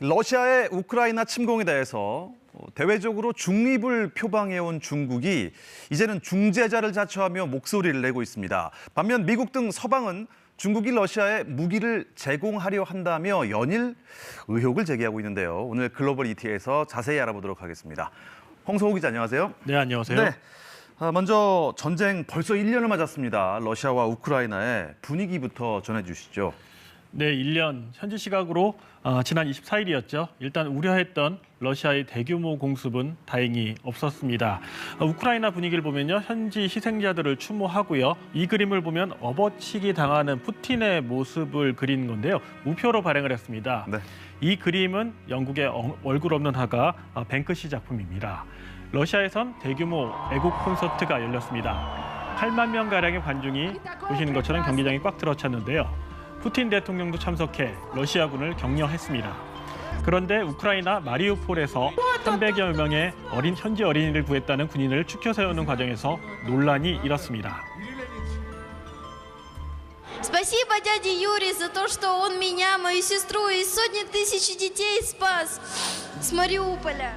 러시아의 우크라이나 침공에 대해서 대외적으로 중립을 표방해온 중국이 이제는 중재자를 자처하며 목소리를 내고 있습니다. 반면 미국 등 서방은 중국이 러시아에 무기를 제공하려 한다며 연일 의혹을 제기하고 있는데요. 오늘 글로벌 ET에서 자세히 알아보도록 하겠습니다. 홍성호 기자, 안녕하세요. 네, 안녕하세요. 네, 먼저 전쟁 벌써 1년을 맞았습니다. 러시아와 우크라이나의 분위기부터 전해주시죠. 네, 1년 현지 시각으로 지난 24일이었죠. 일단 우려했던 러시아의 대규모 공습은 다행히 없었습니다. 우크라이나 분위기를 보면요, 현지 희생자들을 추모하고요. 이 그림을 보면 업어치기 당하는 푸틴의 모습을 그린 건데요. 우표로 발행을 했습니다. 네. 이 그림은 영국의 얼굴 없는 화가 뱅크시 작품입니다. 러시아에선 대규모 애국 콘서트가 열렸습니다. 8만 명 가량의 관중이 보시는 것처럼 경기장이 꽉 들어찼는데요. 푸틴 대통령도 참석해 러시아군을 격려했습니다. 그런데 우크라이나 마리우폴에서 300여 명의 현지 어린이를 구했다는 군인을 추켜 세우는 과정에서 논란이 일었습니다. Спасибо дяде Юрию за то, что он меня, мою сестру и сотни тысяч детей спас с Мариуполя.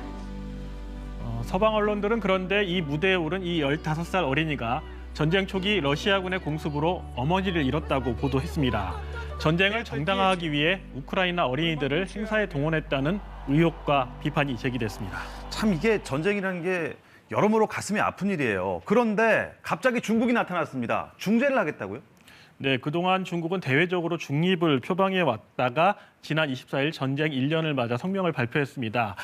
서방 언론들은 그런데 이 무대에 오른 이 15살 어린이가 전쟁 초기 러시아군의 공습으로 어머니를 잃었다고 보도했습니다. 전쟁을 정당화하기 위해 우크라이나 어린이들을 행사에 동원했다는 의혹과 비판이 제기됐습니다. 참 이게 전쟁이라는 게 여러모로 가슴이 아픈 일이에요. 그런데 갑자기 중국이 나타났습니다. 중재를 하겠다고요? 네, 그동안 중국은 대외적으로 중립을 표방해 왔다가 지난 24일 전쟁 1년을 맞아 성명을 발표했습니다.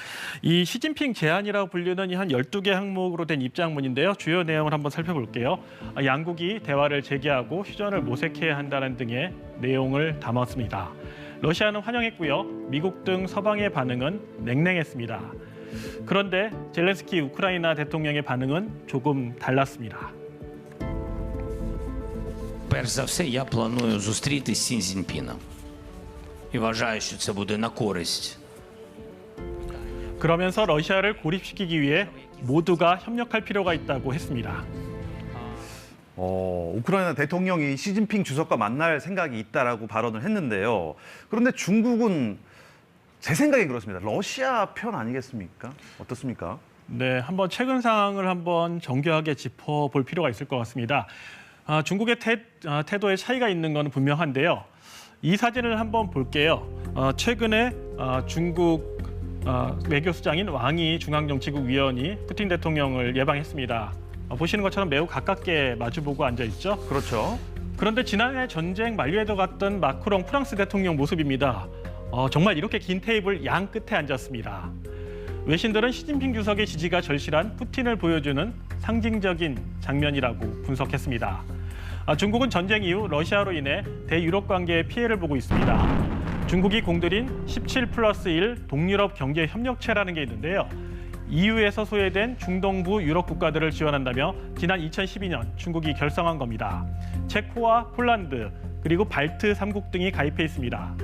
이 시진핑 제안이라고 불리는 이 한 12개 항목으로 된 입장문인데요. 주요 내용을 한번 살펴볼게요. 양국이 대화를 재개하고 휴전을 모색해야 한다는 등의 내용을 담았습니다. 러시아는 환영했고요. 미국 등 서방의 반응은 냉랭했습니다. 그런데 젤렌스키 우크라이나 대통령의 반응은 조금 달랐습니다. Перш за все, я планую зустрітись з Сі Цзіньпіном. І вважаю, що це буде на користь. 그러면서 러시아를 고립시키기 위해 모두가 협력할 필요가 있다고 했습니다. 우크라이나 대통령이 시진핑 주석과 만날 생각이 있다라고 발언을 했는데요. 그런데 중국은 제 생각엔 그렇습니다. 러시아 편 아니겠습니까? 어떻습니까? 네, 한번 최근 상황을 한번 정교하게 짚어볼 필요가 있을 것 같습니다. 중국의 태도에 차이가 있는 건 분명한데요. 이 사진을 한번 볼게요. 최근에 중국 외교수장인 왕이 중앙정치국 위원이 푸틴 대통령을 예방했습니다. 보시는 것처럼 매우 가깝게 마주보고 앉아 있죠. 그렇죠. 그런데 지난해 전쟁 만류에도 갔던 마크롱 프랑스 대통령 모습입니다. 정말 이렇게 긴 테이블 양 끝에 앉았습니다. 외신들은 시진핑 주석의 지지가 절실한 푸틴을 보여주는 상징적인 장면이라고 분석했습니다. 중국은 전쟁 이후 러시아로 인해 대유럽 관계에 피해를 보고 있습니다. 중국이 공들인 17+1 동유럽 경제 협력체라는 게 있는데요. EU에서 소외된 중동부 유럽 국가들을 지원한다며 지난 2012년 중국이 결성한 겁니다. 체코와 폴란드 그리고 발트 3국 등이 가입해 있습니다.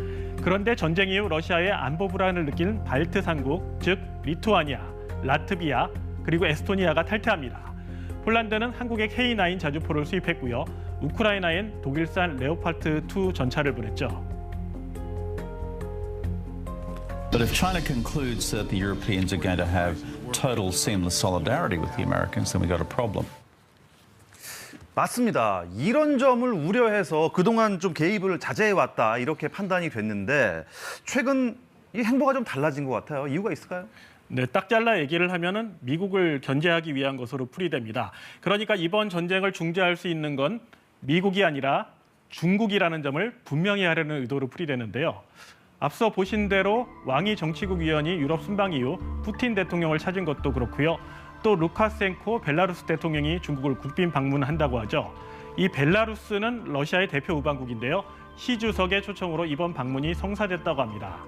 그런데 전쟁 이후 러시아의 안보 불안을 느낀 발트 3국, 즉 리투아니아, 라트비아, 그리고 에스토니아가 탈퇴합니다. 폴란드는 한국의 K9 자주포를 수입했고요. 우크라이나엔 독일산 레오파르트 2 전차를 보냈죠. But if China concludes that the Europeans are going to have total seamless solidarity with the Americans, then we've got a problem. 맞습니다. 이런 점을 우려해서 그동안 좀 개입을 자제해왔다 이렇게 판단이 됐는데 최근 이 행보가 좀 달라진 것 같아요. 이유가 있을까요? 네, 딱 잘라 얘기를 하면은 미국을 견제하기 위한 것으로 풀이됩니다. 그러니까 이번 전쟁을 중재할 수 있는 건 미국이 아니라 중국이라는 점을 분명히 하려는 의도로 풀이되는데요. 앞서 보신 대로 왕이 정치국 위원이 유럽 순방 이후 푸틴 대통령을 찾은 것도 그렇고요. 또 루카셴코 벨라루스 대통령이 중국을 국빈 방문한다고 하죠. 이 벨라루스는 러시아의 대표 우방국인데요. 시 주석의 초청으로 이번 방문이 성사됐다고 합니다.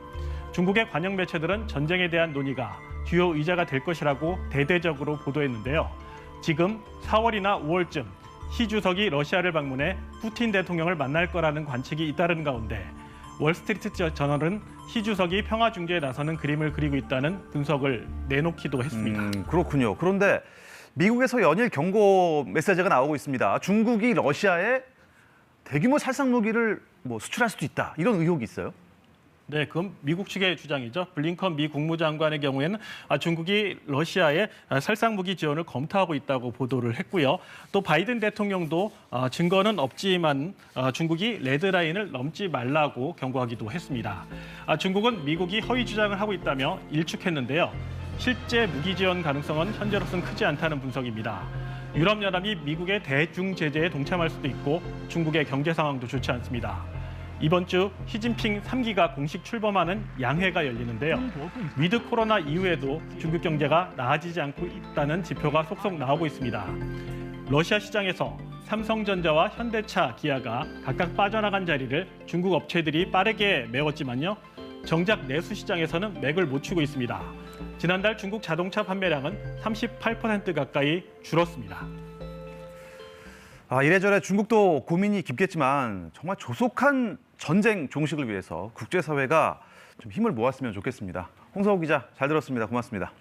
중국의 관영 매체들은 전쟁에 대한 논의가 주요 의제가 될 것이라고 대대적으로 보도했는데요. 지금 4월이나 5월쯤 시 주석이 러시아를 방문해 푸틴 대통령을 만날 거라는 관측이 잇따르는 가운데 월스트리트 저널은 시 주석이 평화 중재에 나서는 그림을 그리고 있다는 분석을 내놓기도 했습니다. 그렇군요. 그런데 미국에서 연일 경고 메시지가 나오고 있습니다. 중국이 러시아에 대규모 살상 무기를 수출할 수도 있다. 이런 의혹이 있어요. 네, 그건 미국 측의 주장이죠. 블링컨 미 국무장관의 경우에는 중국이 러시아에 살상무기 지원을 검토하고 있다고 보도를 했고요. 또 바이든 대통령도 증거는 없지만 중국이 레드라인을 넘지 말라고 경고하기도 했습니다. 중국은 미국이 허위 주장을 하고 있다며 일축했는데요. 실제 무기 지원 가능성은 현재로서는 크지 않다는 분석입니다. 유럽연합이 미국의 대중 제재에 동참할 수도 있고 중국의 경제 상황도 좋지 않습니다. 이번 주 시진핑 3기가 공식 출범하는 양회가 열리는데요. 위드 코로나 이후에도 중국 경제가 나아지지 않고 있다는 지표가 속속 나오고 있습니다. 러시아 시장에서 삼성전자와 현대차, 기아가 각각 빠져나간 자리를 중국 업체들이 빠르게 메웠지만요. 정작 내수 시장에서는 맥을 못 추고 있습니다. 지난달 중국 자동차 판매량은 38% 가까이 줄었습니다. 이래저래 중국도 고민이 깊겠지만 정말 조속한 전쟁 종식을 위해서 국제사회가 좀 힘을 모았으면 좋겠습니다. 홍서호 기자, 잘 들었습니다. 고맙습니다.